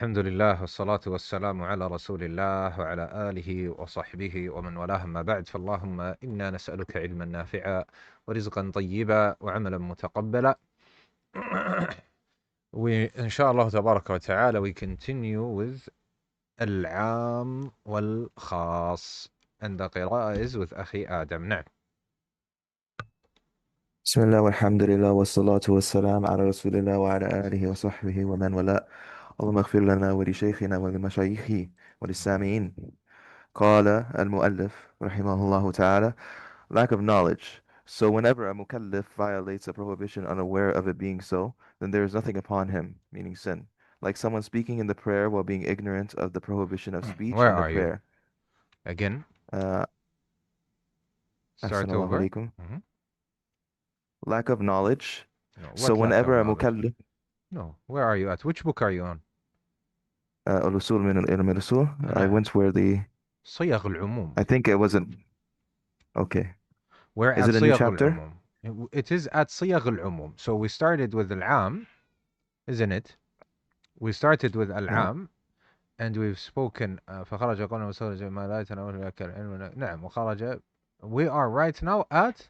الحمد لله والصلاة والسلام على رسول الله وعلى آله وصحبه ومن والاه ما بعد فاللهم إنا نسألك علما نافعا ورزقا طيبا وعملا متقبلا. وإن شاء الله تبارك وتعالى we continue with العام والخاص and the قراءة is with أخي آدم. نعم. بسم الله والحمد لله والصلاة والسلام على رسول الله وعلى آله وصحبه ومن والاه. اللهم اغفر لنا ولشيخنا ولمشايخه وللسامعين. قال المؤلف رحمه الله تعالى: lack of knowledge. So whenever a mukallaf violates a prohibition unaware of it being so, then there is nothing upon him, meaning sin. Like someone speaking in the prayer while being ignorant of the prohibition of speech Where in the are you? prayer. Again, Uh, start أحسن الله over. عليكم. Lack of knowledge. No, So what lack of whenever a knowledge? mukallaf No, where are you at? Which book are you on? Al-Usul من العلم الأصول. I نعم. went where صيغ العموم. I think it wasn't. Okay. We're Is at it a new صيغ chapter? العموم. It is at صيغ العموم. So we started with العام, isn't it? We started with No. العام and we've spoken فخرج قوله وسرج ما لا يتناول لك العلم. نعم وخرج. We are right now at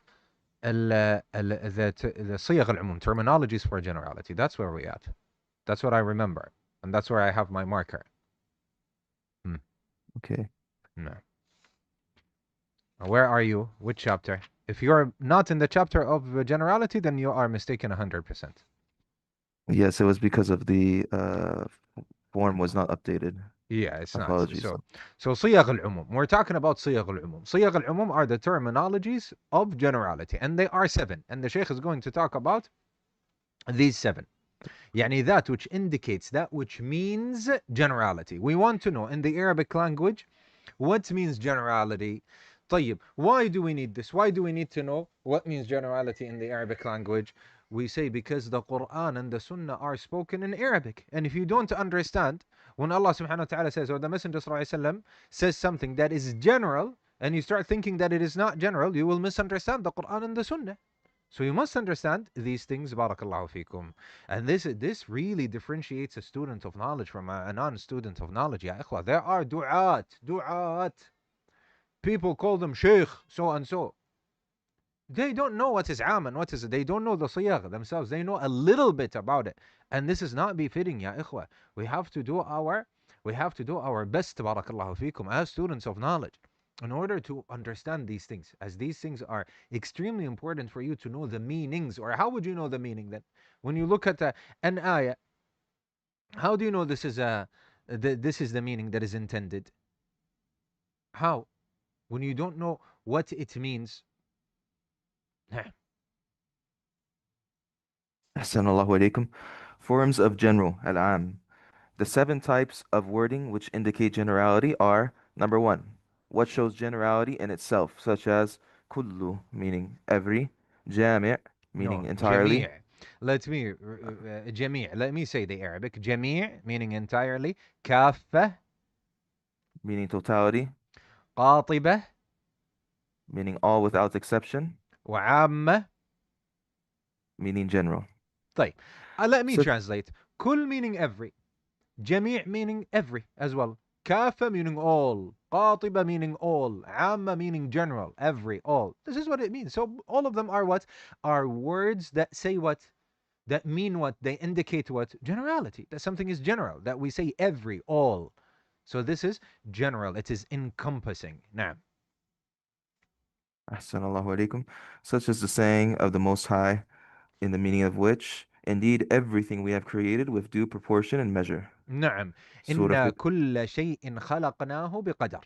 the صيغ العموم, terminologies for generality. That's where we at. That's what I remember. And that's where I have my marker. Okay. No. Where are you? Which chapter? If you're not in the chapter of generality, then you are mistaken 100%. Yes, it was because of the form was not updated. Yeah, it's not. Apologies. So صيغ العموم. We're talking about صيغ العموم. صيغ العموم are the terminologies of generality, and they are 7. And the Sheikh is going to talk about these 7. يعني that which indicates, that which means generality. We want to know in the Arabic language what means generality. طيب, why do we need this? Why do we need to know what means generality in the Arabic language? We say because the Quran and the Sunnah are spoken in Arabic. And if you don't understand, when Allah subhanahu wa ta'ala says, or the Messenger sallallahu alaihi wasallam says something that is general, and you start thinking that it is not general, you will misunderstand the Quran and the Sunnah. So you must understand these things, barakallahu fikum. And this really differentiates a student of knowledge from a non-student of knowledge. Ya ikhwa, there are du'at. People call them sheikh, so and so. They don't know what is am and what is, they don't know the siyagh themselves. They know a little bit about it. And this is not befitting, ya ikhwa. We have to do our best, barakallahu fikum, as students of knowledge, in order to understand these things, as these things are extremely important for you to know the meanings. Or how would you know the meaning then? When you look at an ayah, how do you know this is the meaning that is intended? How? When you don't know what it means. أحسن الله عليكم. Forms of general, al-am. The 7 types of wording which indicate generality are: number 1, what shows generality in itself, such as kullu, meaning every, jami', meaning No, entirely, جميع. جميع. Let me say the Arabic. جميع meaning entirely. كافة meaning totality, قاطبة meaning all without exception, وعامة. meaning general. طيب, let me So, translate. كل meaning every. جميع meaning every as well. كافة meaning all. قاطبة meaning all. عامة meaning general. Every, all. This is what it means. So all of them are what? Are words that say what? That mean what? They indicate what? Generality. That something is general. That we say every, all. So this is general. It is encompassing. نعم. أحسن الله عليكم. Such as the saying of the Most High, in the meaning of which, indeed, everything we have created with due proportion and measure. نعم. Surah إن كل شيء خلقناه بقدر.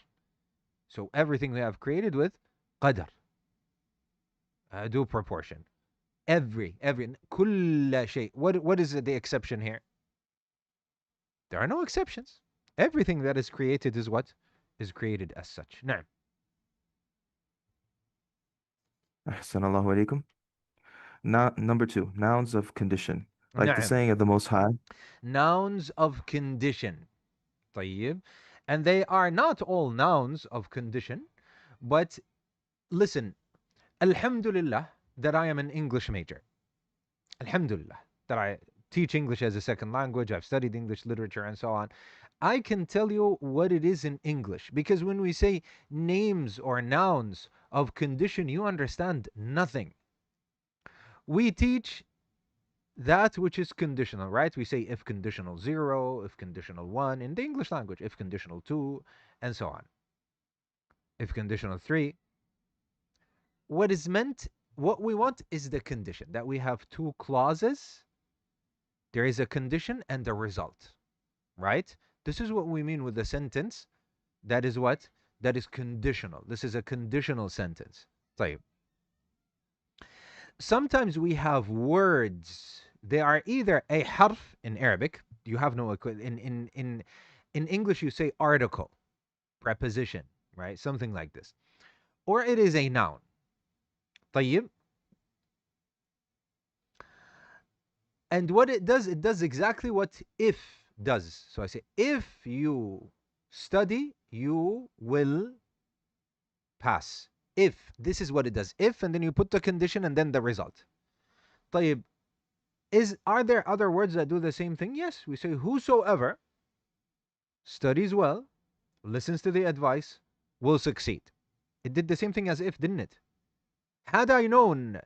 So everything we have created with قدر. Due proportion. Every. كل شيء. What is the exception here? There are no exceptions. Everything that is created is what? Is created as such. نعم. أحسن الله عليكم. Now, number 2, nouns of condition. Like the نعم. saying of the Most High, Nouns of condition. طيب. And they are not all nouns of condition, but listen, Alhamdulillah that I am an English major. Alhamdulillah that I teach English as a second language. I've studied English literature and so on. I can tell you what it is in English, because when we say names or nouns of condition, you understand nothing. We teach that which is conditional, right? We say if conditional 0, if conditional 1 in the English language, if conditional 2, and so on. If conditional 3. What is meant, what we want is the condition, that we have two clauses. There is a condition and a result, right? This is what we mean with the sentence. That is what? That is conditional. This is a conditional sentence. طيب. Sometimes we have words. They are either a harf in Arabic. You have no in English you say article, preposition, right? Something like this. Or it is a noun. طيب. And what it does exactly what if does. So I say, if you study, you will pass. If, this is what it does. If, and then you put the condition and then the result. طيب. Are there other words that do the same thing? Yes, we say whosoever studies well, listens to the advice, will succeed. It did the same thing as if, didn't it? Had I known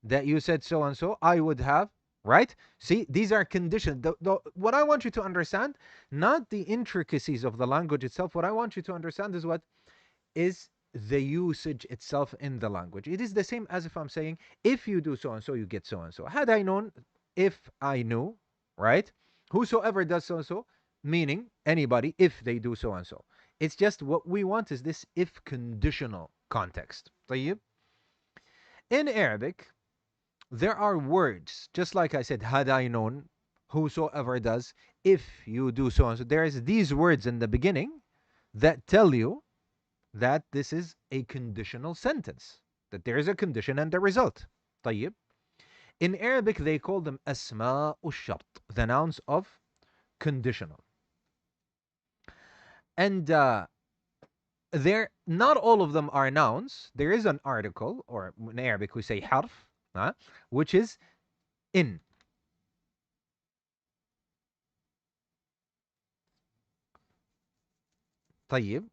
that you said so and so, I would have, right? See, these are conditions. What I want you to understand, not the intricacies of the language itself, what I want you to understand is what is the usage itself in the language. It is the same as if I'm saying, if you do so and so, you get so and so. Had I known, if I knew, right? Whosoever does so and so, meaning anybody, if they do so and so. It's just what we want is this if conditional context. طيب. In Arabic, there are words, just like I said, had I known, whosoever does, if you do so and so. There is these words in the beginning that tell you that this is a conditional sentence, that there is a condition and a result. طيب. In Arabic, they call them asma'u shart, the nouns of conditional. And there, not all of them are nouns. There is an article, or in Arabic we say harf, which is in. طيب.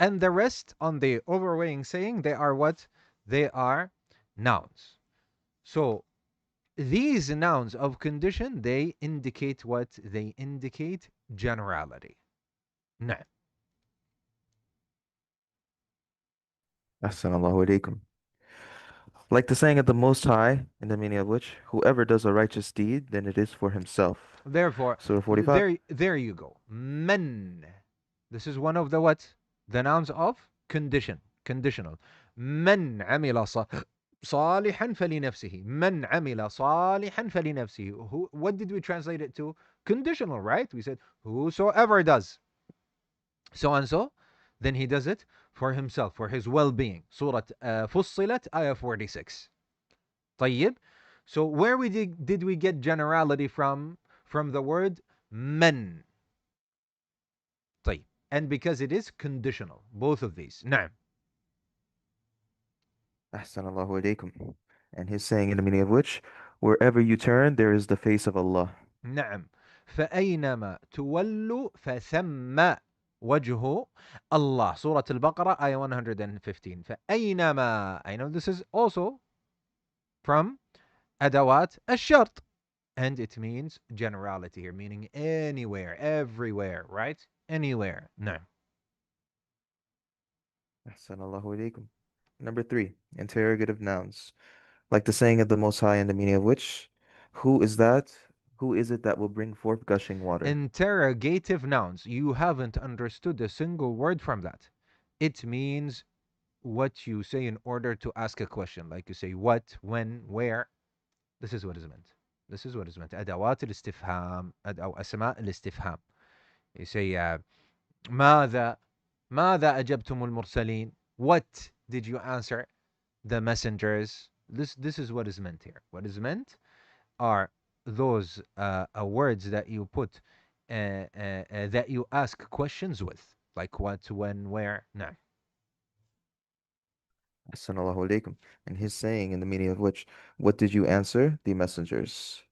And the rest, on the overweighing saying, they are what? They are nouns. So these nouns of condition, they indicate what? They indicate generality. نعم. أحسن الله إليكم. Like the saying of the Most High, in the meaning of which, whoever does a righteous deed, then it is for himself. Therefore, Surah 45. there you go. Men. This is one of the what? The nouns of condition. Conditional. من عمل صالحا فلنفسه. من عمل صالحا فلنفسه. What did we translate it to? Conditional, right? We said, whosoever does so and so, then he does it for himself, for his well-being. Surah Fussilat, ayah 46. طيب. So where did we get generality from? From the word men. طيب. And because it is conditional, both of these. نعم. أحسن الله إليكم. And his saying in the meaning of which, wherever you turn, there is the face of Allah. نعم. فأينما تولوا فثم وجه الله. Surah Al-Baqarah, ayah 115. فأينما. I know this is also from أدوات الشرط. And it means generality here, meaning anywhere, everywhere, right? Anywhere. نعم. أحسن الله إليكم. Number 3, interrogative nouns. Like the saying of the Most High, in the meaning of which, who is that? Who is it that will bring forth gushing water? Interrogative nouns. You haven't understood a single word from that. It means what you say in order to ask a question. Like you say what, when, where. This is what is meant. This is what is meant. أدوات الاستفهام أو أسماء الاستفهام. You say ماذا أجبتم المرسلين. What did you answer the messengers? This is what is meant here. What is meant are those words that you put that you ask questions with, like what, when, where. No. Assalamu alaikum. And his saying in the meaning of which, what did you answer? The messengers.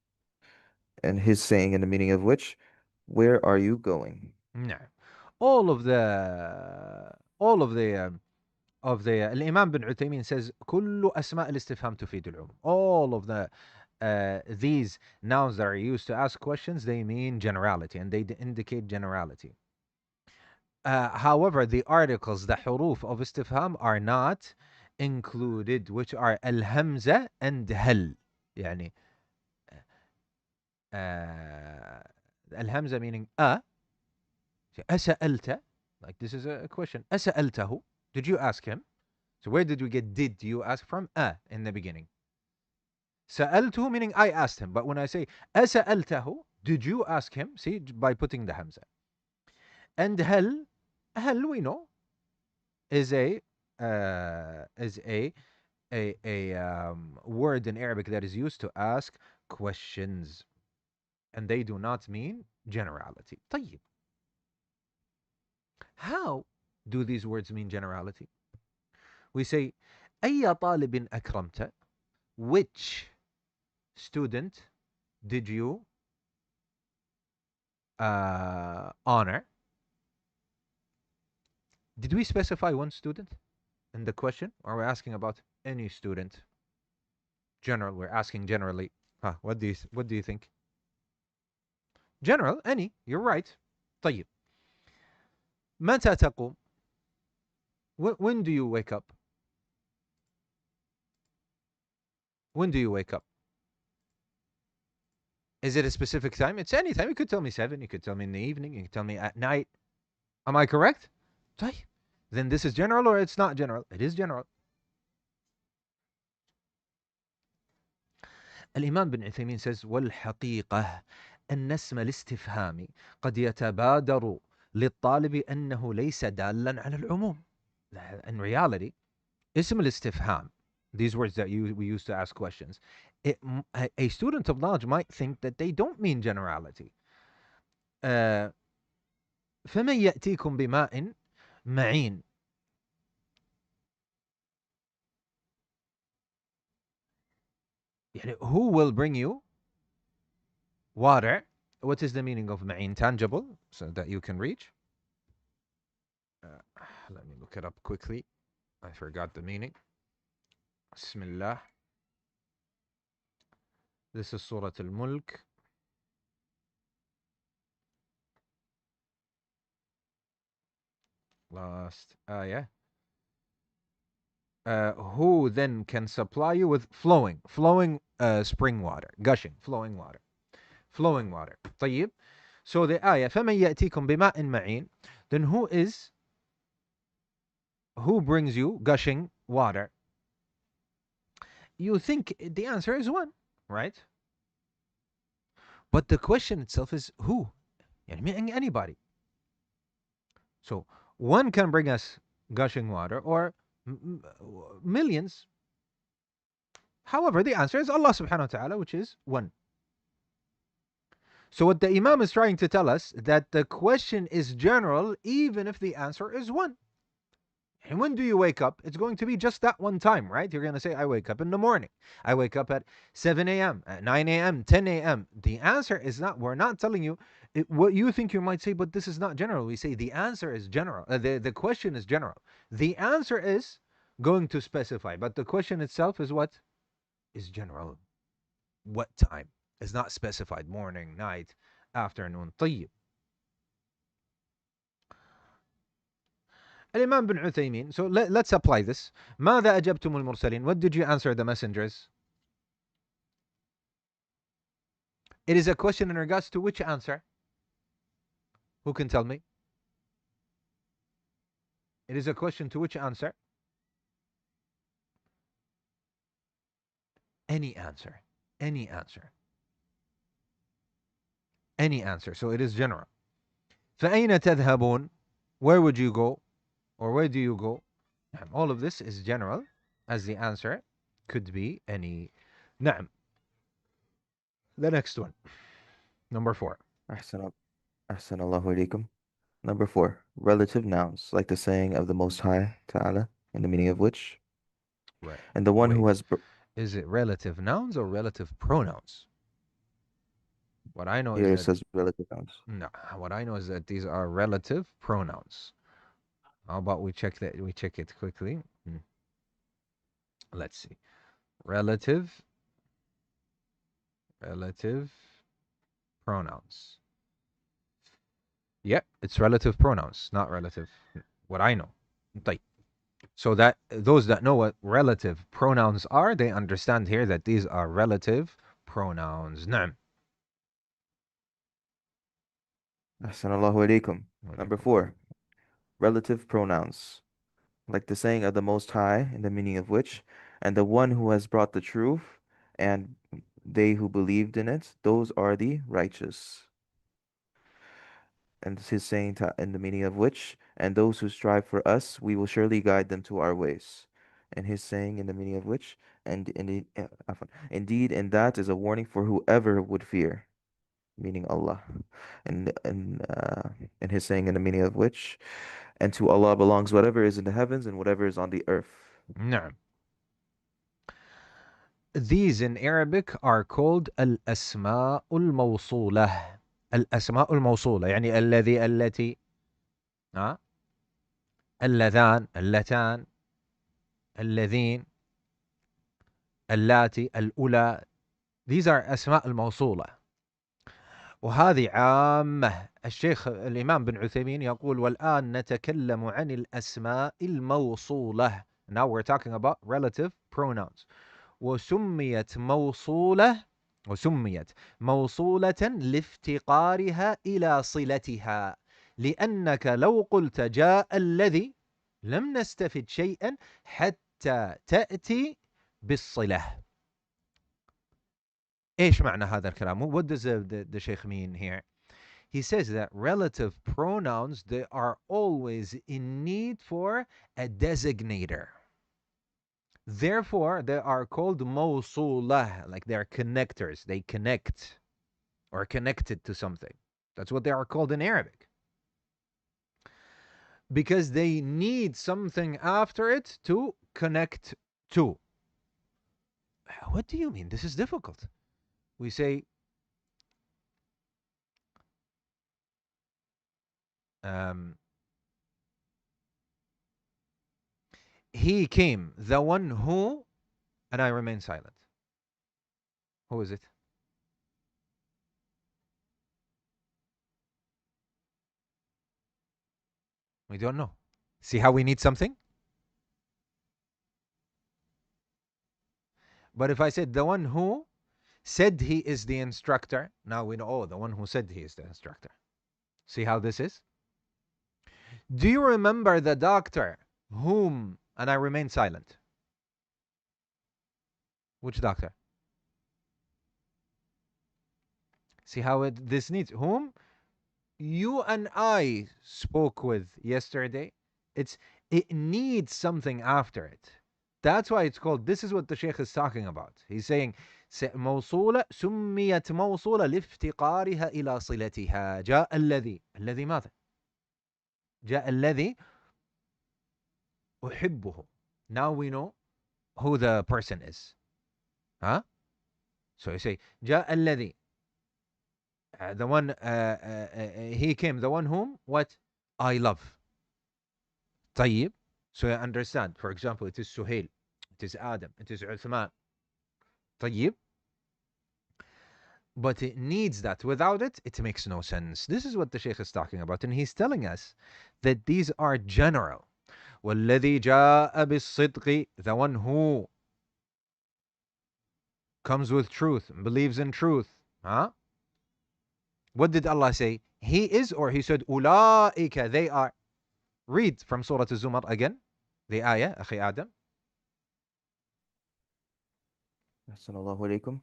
And his saying in the meaning of which, where are you going? نعم. All of the الإمام بن عثيمين says كل أسماء الاستفهام تفيد العموم. All of these nouns that are used to ask questions, they mean generality and they indicate generality. However, the articles, the huruf of istifham are not included, which are al-hamza and hal. يعني al-hamza meaning أسألت, like this is a question. أسألته, did you ask him? So where did we get did you ask from? In the beginning. سألته meaning I asked him. But when I say أسألته, did you ask him? See, by putting the hamza. And hal we know is a word in Arabic that is used to ask questions, and they do not mean generality. طيب. How do these words mean generality? We say أي طالب أكرمت, which student did you honor? Did we specify one student in the question, or we're asking about any student? General, we're asking generally. What do you think? General, any. You're right. طيب. متى تقوم? When do you wake up? When do you wake up? Is it a specific time? It's any time. You could tell me 7. You could tell me in the evening. You could tell me at night. Am I correct? طيب. Then this is general or it's not general? It is general. الإمام بن عثيمين says والحقيقة أن اسم الاستفهام قد يتبادر للطالب أنه ليس دالا على العموم. In reality, اسم الاستفهام, these words that we use to ask questions, a student of knowledge might think that they don't mean generality. فمن يأتيكم بماء معين. يعني who will bring you water? What is the meaning of معين? Tangible, so that you can reach. Let me look it up quickly. I forgot the meaning. Bismillah. This is Surah Al-Mulk. Last ayah. Who then can supply you with flowing spring water, gushing, flowing water. طيب. So the ayah, فَمَنْ يَأْتِيكُمْ بِمَاءٍ مَعِينٍ, then who brings you gushing water? You think the answer is one, right? But the question itself is who? يعني anybody. So one can bring us gushing water, or millions. However, the answer is Allah subhanahu wa ta'ala, which is one. So what the Imam is trying to tell us, that the question is general even if the answer is one. And when do you wake up? It's going to be just that one time, right? You're going to say, I wake up in the morning. I wake up at 7 a.m., at 9 a.m., 10 a.m. The answer is not, we're not telling you what you think you might say, but this is not general. We say the answer is general. The question is general. The answer is going to specify, but the question itself is what? Is general. What time? Is not specified. Morning, night, afternoon. طيب. الإمام بن عثيمين. So let's apply this. ماذا أجبتم المرسلين? What did you answer the messengers? It is a question in regards to which answer? Who can tell me? It is a question to which answer? Any answer. Any answer. Any answer. So it is general. فأين تذهبون? Where would you go? Or where do you go? All of this is general, as the answer could be any. نعم. The next one. Number 4. أحسن الله إليكم. Number 4, relative nouns, like the saying of the Most High Ta'ala, in the meaning of which, Right. And the one who Wait. has Is it relative nouns or relative pronouns? What I know is here it that says relative nouns. no. What I know is that these are relative pronouns. How about we check that? We check it quickly. Let's see. Relative pronouns. Yep, it's relative pronouns, not relative. What I know. طيب. So that those that know what relative pronouns are, they understand here that these are relative pronouns. نعم. Assalamu alaikum. Number 4, relative pronouns, like the saying of the Most High, in the meaning of which, and the one who has brought the truth, and they who believed in it, those are the righteous. And his saying in the meaning of which, and those who strive for us, we will surely guide them to our ways. And his saying in the meaning of which, and indeed, and that is a warning for whoever would fear, meaning Allah. And his saying in the meaning of which, and to Allah belongs whatever is in the heavens and whatever is on the earth. نعم. These in Arabic are called الأسماء الموصولة. الأسماء الموصولة يعني الذي التي اللذان اللتان الذين اللاتي الأولى. These are أسماء الموصولة وهذه عامة. الشيخ الإمام بن عثيمين يقول والآن نتكلم عن الأسماء الموصولة. Now we're talking about relative pronouns. وسميت موصولة لافتقارها إلى صلتها، لأنك لو قلت جاء الذي لم نستفد شيئا حتى تأتي بالصلة. إيش معنى هذا الكلام؟ What does the Sheikh mean here? He says that relative pronouns, they are always in need for a designator. Therefore, they are called mawsulah, like they are connectors. They connect or connected to something. That's what they are called in Arabic. Because they need something after it to connect to. What do you mean? This is difficult. We say, he came, the one who, and I remain silent. Who is it? We don't know. See how we need something? But if I said the one who said he is the instructor, now we know, oh, the one who said he is the instructor. See how this is? Do you remember the doctor whom, and I remain silent. Which doctor? See how this needs, whom you and I spoke with yesterday. It needs something after it. That's why it's called, this is what the Sheikh is talking about. He's saying موصولة سميت موصولة لافتقارها إلى صلتها. جاء الذي ماذا؟ جاء الذي أحبه. Now we know who the person is. Huh? So you say جاء الذي, the one, he came, the one whom, what? I love. طيب. So you understand, for example, it is Suhail, it is Adam, it is Uthman. طيب. But it needs that. Without it, it makes no sense. This is what the Sheikh is talking about. And he's telling us that these are general. وَالَّذِي جَاءَ بِالصِّدْقِ, the one who comes with truth, believes in truth. Huh? What did Allah say? He is, or he said, أُولَٰئِكَ, they are. Read from Surah Az-Zumar again, the ayah, أخي Adam. Assalamu alaikum.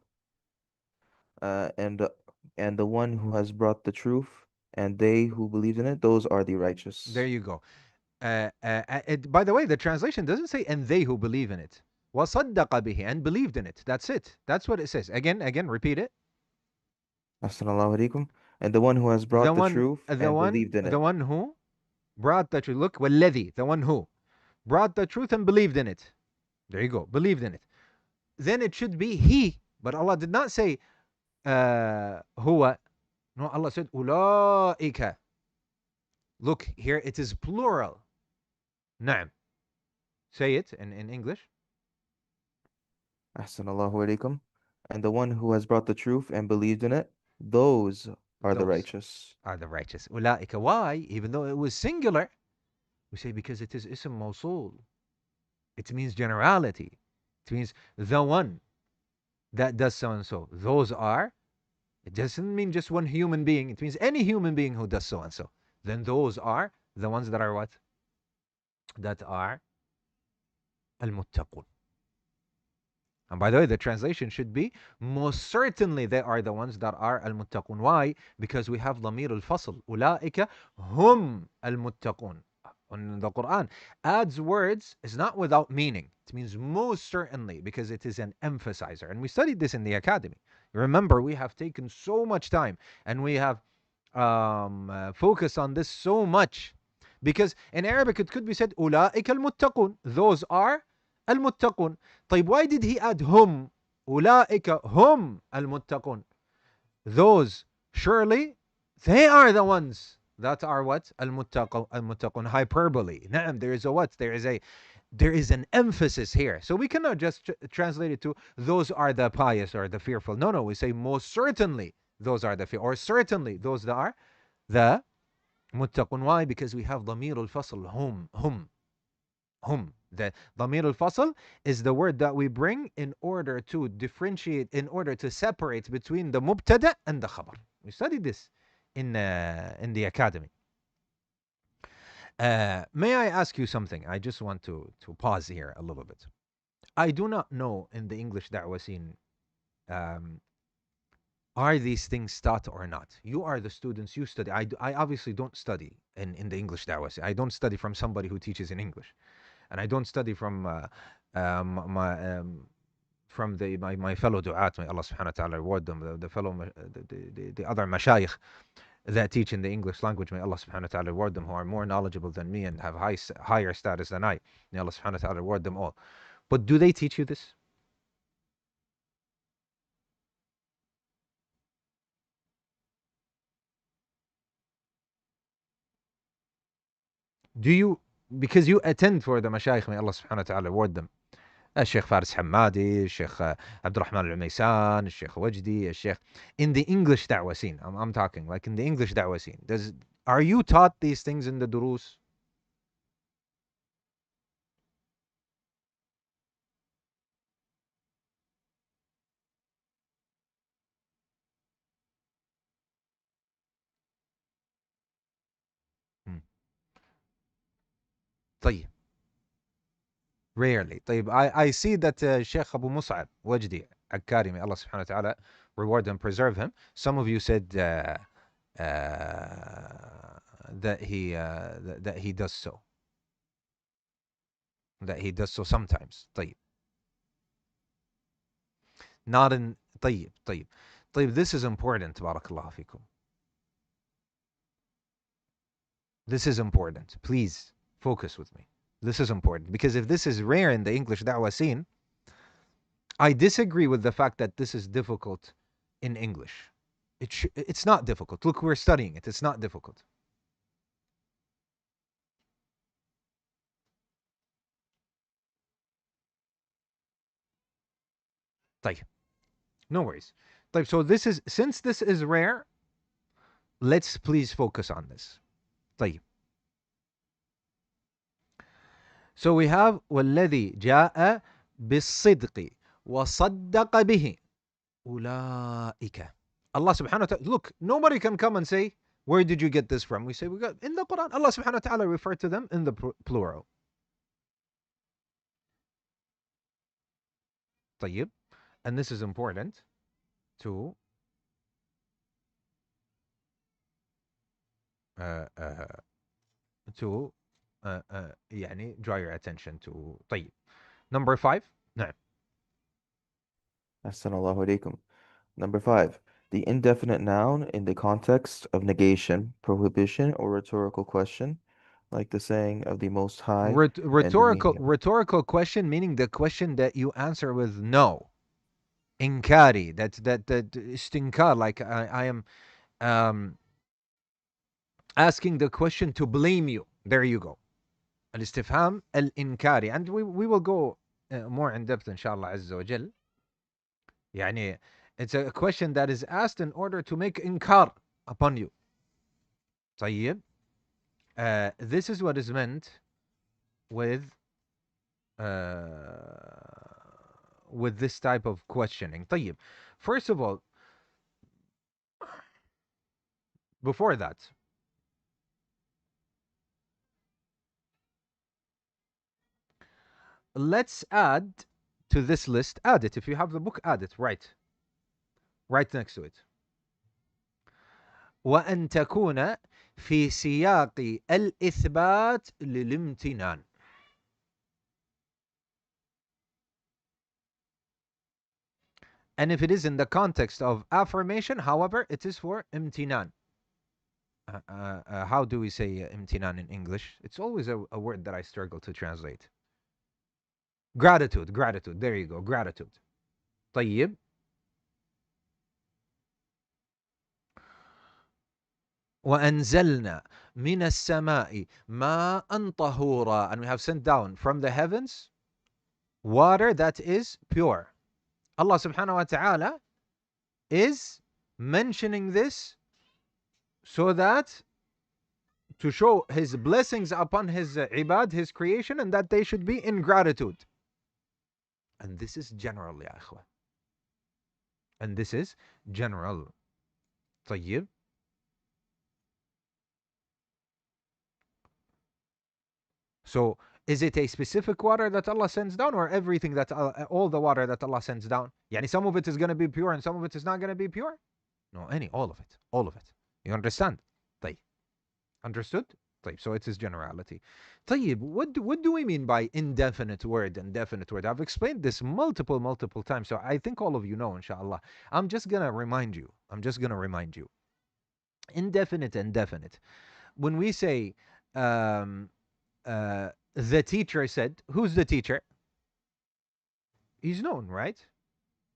And the one who has brought the truth, and they who believe in it, those are the righteous. There you go. By the way, the translation doesn't say, and they who believe in it. وَصَدَّقَ بِهِ, and believed in it. That's it. That's what it says. Again, repeat it. Assalamu alaikum. And the one who has brought the truth and believed in it. The one who brought the truth. Look, وَالَّذِي, the one who brought the truth and believed in it. There you go. Believed in it. Then it should be he. But Allah did not say huwa. No, Allah said ulaika. Look, here it is plural. Naam. Say it in English. Ahsanallahu alaykum. And the one who has brought the truth and believed in it, those are the Those righteous. are the righteous. Ulaika. Why? Even though it was singular, we say because it is ism mawsul. It means generality. It means the one that does so and so. Those are. It doesn't mean just one human being. It means any human being who does so and so. Then those are the ones that are what? That are al-muttaqun. And by the way, the translation should be most certainly they are the ones that are al-muttaqun. Why? Because we have lamir al-fasl. Ulaika hum al-muttaqun. And the Quran adds words is not without meaning. It means most certainly because it is an emphasizer. And we studied this in the academy. Remember, we have taken so much time and we have focused on this so much. Because in Arabic it could be said أولئك المتقون. Those are المتقون. طيب, why did he add هم? أولئك هم المتقون. Those, surely, they are the ones that are what? المتقون. Hyperbole. نعم, there is a what? There is an emphasis here. So we cannot just translate it to those are the pious or the fearful. No, we say most certainly those are the fear, or certainly those that are the muttaqun. Why? Because we have ضمير الفصل hum. The ضمير الفصل is the word that we bring in order to differentiate, in order to separate between the mubtada and the khabar. We studied this in the academy. May I ask you something? I just want to pause here a little bit. I do not know in the English da'wah scene, are these things taught or not? You are the students, you study. I obviously don't study in the English da'wah scene. I don't study from somebody who teaches in English. And I don't study from my fellow du'at. May Allah subhanahu wa ta'ala reward them, the other mashayikh that teach in the English language. May Allah subhanahu wa ta'ala reward them, who are more knowledgeable than me and have higher status than I. May Allah subhanahu wa ta'ala reward them all. But do they teach you this? Do you, because you attend for the mashayikh, may Allah subhanahu wa ta'ala reward them, الشيخ فارس حمادي, الشيخ عبد الرحمن العميسان, الشيخ وجدي, الشيخ, in the English da'wah scene, I'm talking like in the English da'wah scene, are you taught these things in the durus? طيب. Rarely. طيب, I see that Sheikh Abu Mus'ab Wajdi Akkari, may Allah subhanahu wa ta'ala reward and preserve him. Some of you said that he does so. That he does so sometimes. طيب. Not in طيب. This is important. Barakallahu fikum. This is important. Please focus with me. This is important because if this is rare in the English da'wah scene, I disagree with the fact that this is difficult in English. It's not difficult. Look, we're studying it. It's not difficult. طيب. No worries. طيب, so since this is rare, let's please focus on this. طيب. So we have والذي جاء بالصدق وصدق به أولئك. Allah subhanahu wa ta'ala, look, nobody can come and say, where did you get this from? We say, we got in the Quran. Allah subhanahu wa ta'ala referred to them in the plural. طيب. And this is important to يعني draw your attention to. طيب. Number 5. نعم. Assalamu alaikum. Number 5. The indefinite noun in the context of negation, prohibition, or rhetorical question, like the saying of the Most High and the Rhetorical meaning. rhetorical question, meaning the question that you answer with no. Inkari, that istinkar, like I am um, asking the question to blame you. There you go. الاستفهام الإنكاري. And we will go more in depth inshallah azza wa jal. يعني it's a question that is asked in order to make inkar upon you. طيب. This is what is meant with this type of questioning. طيب. First of all, before that, let's add to this list. Add it. If you have the book, add it. Right next to it. وأن تكون في سياق الإثبات للامتنان. And if it is in the context of affirmation, however, it is for imtinan. How do we say imtinan in English? It's always a word that I struggle to translate. Gratitude. There you go. Gratitude. طيب. وأنزلنا من السماء ماء طهورا. And we have sent down from the heavens water that is pure. Allah subhanahu wa ta'ala is mentioning this so that to show his blessings upon his ibad, his creation, and that they should be in gratitude. And this is general, ya akhwa. And this is general. طيب. So, is it a specific water that Allah sends down, or everything that all the water that Allah sends down? Yani some of it is going to be pure and some of it is not going to be pure? No, all of it. You understand? طيب. Understood? طيب. So it is generality. طيب. What do we mean by indefinite word and definite word? I've explained this multiple times, so I think all of you know, inshallah. I'm just going to remind you. Indefinite and definite. When we say the teacher said, who's the teacher? He's known, right?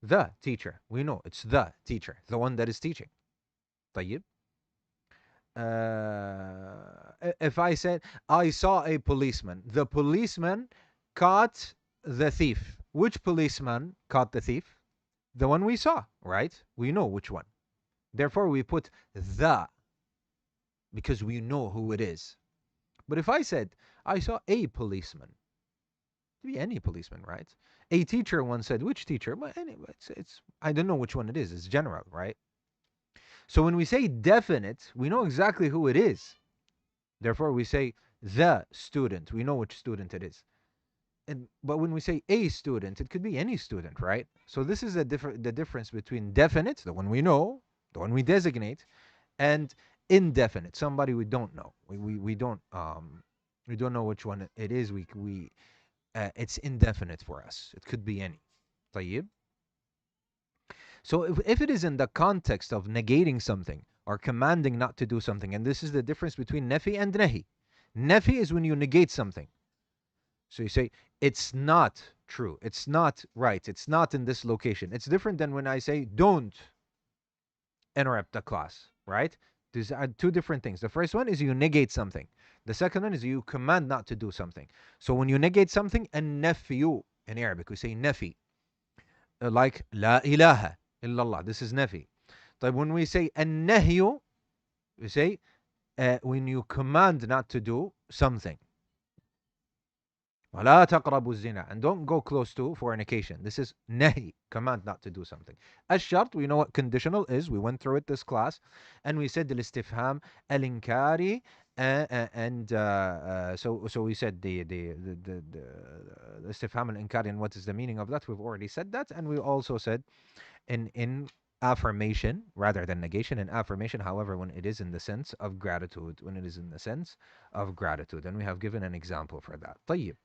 The teacher. We know it's the teacher, the one that is teaching. طيب. If I said, I saw a policeman, the policeman caught the thief. Which policeman caught the thief? The one we saw, right? We know which one. Therefore, we put the, because we know who it is. But if I said, I saw a policeman, it could be any policeman, right? A teacher once said, which teacher? But anyway, it's I don't know which one it is. It's general, right? So when we say definite, we know exactly who it is. Therefore, we say the student. We know which student it is. But when we say a student, it could be any student, right? So this is the difference between definite, the one we know, the one we designate, and indefinite, somebody we don't know. We don't know which one it is. It's indefinite for us. It could be any. طيب. So if it is in the context of negating something or commanding not to do something, and this is the difference between nafi and nahi. Nafi is when you negate something. So you say, it's not true, it's not right, it's not in this location. It's different than when I say, don't interrupt the class, right? These are two different things. The first one is you negate something. The second one is you command not to do something. So when you negate something, an-nafyu, in Arabic, we say nafi. Like, la ilaha illallah. This is nafi. But when we say an-nahyu, we say when you command not to do something. وَلَا تَقْرَبُوا الزِّنَا. And don't go close to fornication. This is nahi, command not to do something. Ash-shart, we know what conditional is. We went through it this class. And we said al-istifham al-inkari. And so we said the istifham al-inkari, and what is the meaning of that? We've already said that. And we also said in affirmation rather than negation. In affirmation, however, when it is in the sense of gratitude. And we have given an example for that. طيب.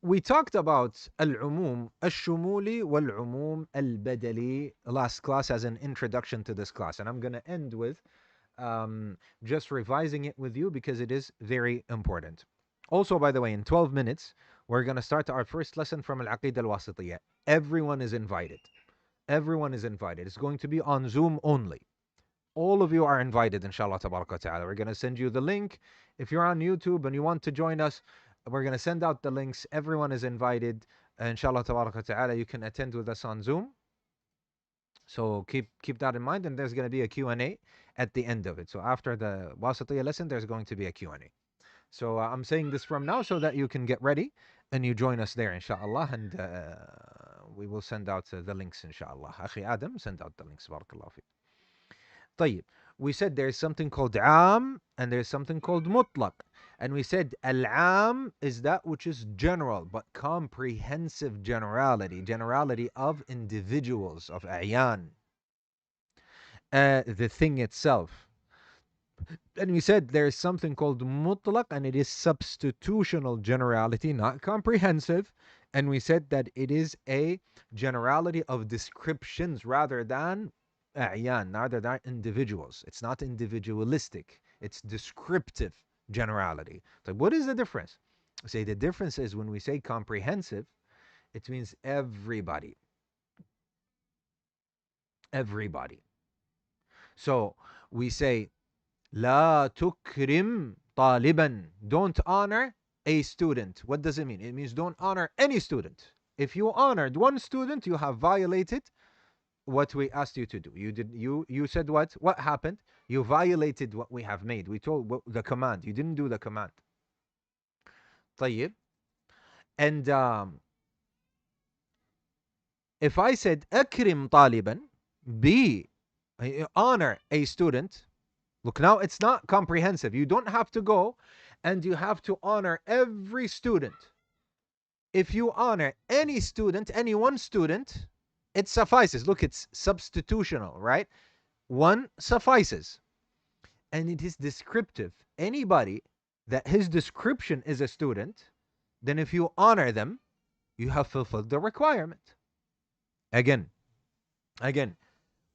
We talked about al-umum al-shumuli wal-umum al-badali last class as an introduction to this class, and I'm going to end with just revising it with you because it is very important. Also, by the way, in 12 minutes, we're going to start our first lesson from Al-Aqidah Al-Wasitiyya. Everyone is invited. Everyone is invited. It's going to be on Zoom only. All of you are invited, inshallah tabaraka ta'ala. We're going to send you the link. If you're on YouTube and you want to join us, we're going to send out the links. Everyone is invited. Inshallah tabaraka ta'ala, you can attend with us on Zoom. So keep that in mind, and there's going to be a Q&A at the end of it. So after the Wasatiyya lesson, there's going to be a Q&A. So I'm saying this from now so that you can get ready and you join us there, inshallah, and we will send out the links, inshallah. Akhi Adam, send out the links. Barakallahu fi. طيب, we said there's something called am and there's something called mutlaq. And we said al-am is that which is general, but comprehensive generality of individuals, of a'yan, the thing itself. And we said there's something called mutlaq, and it is substitutional generality, not comprehensive. And we said that it is a generality of descriptions rather than a'yan, rather than individuals. It's not individualistic, it's descriptive generality. So what is the difference? I say the difference is when we say comprehensive, it means everybody. Everybody. So we say لا تكرم طالبا, don't honor a student. What does it mean? It means don't honor any student. If you honored one student, you have violated what we asked you to do. You said what? What happened? You violated what we have made. We told the command. You didn't do the command. طيب. And if I said أكرم طالبا, be honor a student. Look, now it's not comprehensive. You don't have to go and you have to honor every student. If you honor any student, any one student, it suffices. Look, it's substitutional, right? One suffices. And it is descriptive. Anybody that his description is a student, then if you honor them, you have fulfilled the requirement. Again,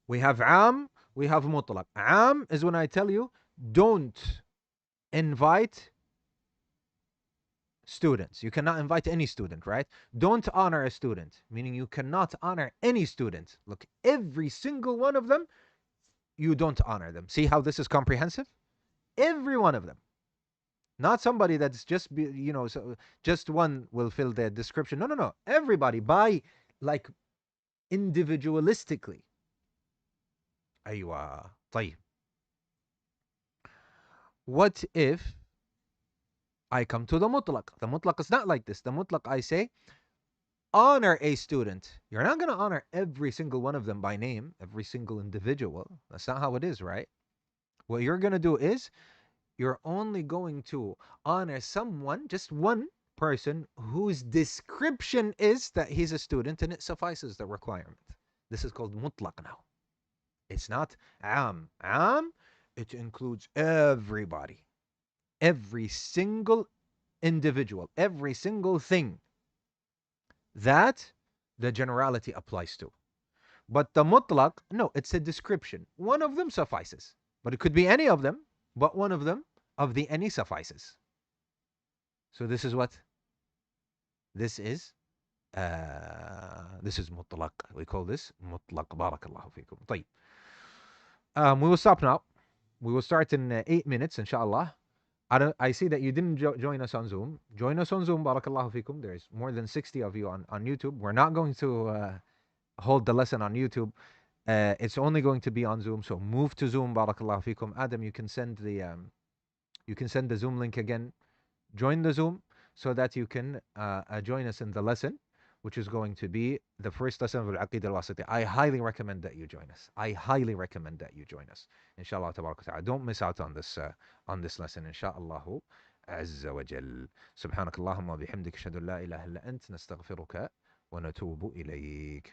we have am, we have mutlaq. Am is when I tell you, don't invite students. You cannot invite any student, right? Don't honor a student, meaning you cannot honor any student. Look, every single one of them, you don't honor them. See how this is comprehensive? Every one of them. Not somebody that's just, so just one will fill the description. No. Everybody, by like individualistically. أيوة. طيب. What if I come to the mutlaq? The mutlaq is not like this. The mutlaq, I say, honor a student. You're not going to honor every single one of them by name, every single individual. That's not how it is, right? What you're going to do is, you're only going to honor someone, just one person, whose description is that he's a student, and it suffices the requirement. This is called mutlaq now. It's not am. Am, it includes everybody. Every single individual. Every single thing that the generality applies to. But the mutlaq, no, it's a description. One of them suffices. But it could be any of them, but one of them, of the any, suffices. So this is what? This is mutlaq. We call this mutlaq. Barakallahu fikum. طيب. We will stop now. We will start in 8 minutes, inshallah. I see that you didn't join us on Zoom. Join us on Zoom, barakallahu fikum. There's more than 60 of you on YouTube. We're not going to hold the lesson on YouTube. It's only going to be on Zoom. So move to Zoom, barakallahu fikum. Adam, you can send the Zoom link again. Join the Zoom so that you can join us in the lesson, which is going to be the first lesson of Al-Aqidah Al-Wasitiyya. I highly recommend that you join us. Inshallah tabarak ta'ala. Don't miss out on this lesson, inshallah azza wa jal. Subhanakallahumma bihamdika ashhadu an la ilaha illa ant nastaghfiruka wa natubu ilayk.